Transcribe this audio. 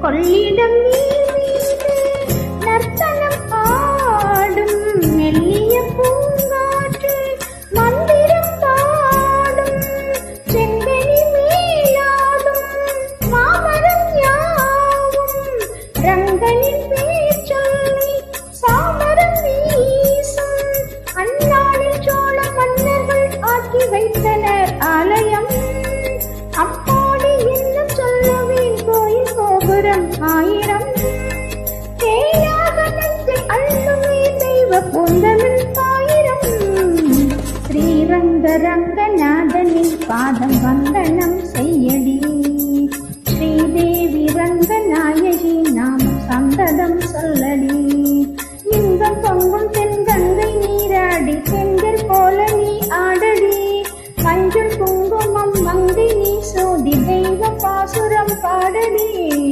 கொள்ளிடம் நீர் மீது நர்த்தனம் ஆடும் மெல்லிய பூங்காற்று மந்திரம் பாடும் செங்கனி மேலாடும் மாமரம் யாவும் ரங்கனின் பேர் சொல்லி சாமரம் வீசும். அந்நாளில் சோழ மன்னர்கள் ஆக்கி வைத்தனர் ஆலயம். அப்பாடி இன்னும் சொல்லுவேன் கோயில் கோபுரம் ஆயிரம். தேயாக நெஞ்சில் அள்ளுமே தெய்வ பொந்தமிழ் ஆயிரம். ஸ்ரீரங்க ரங்கநாதனின் பாதம் வந்தனம்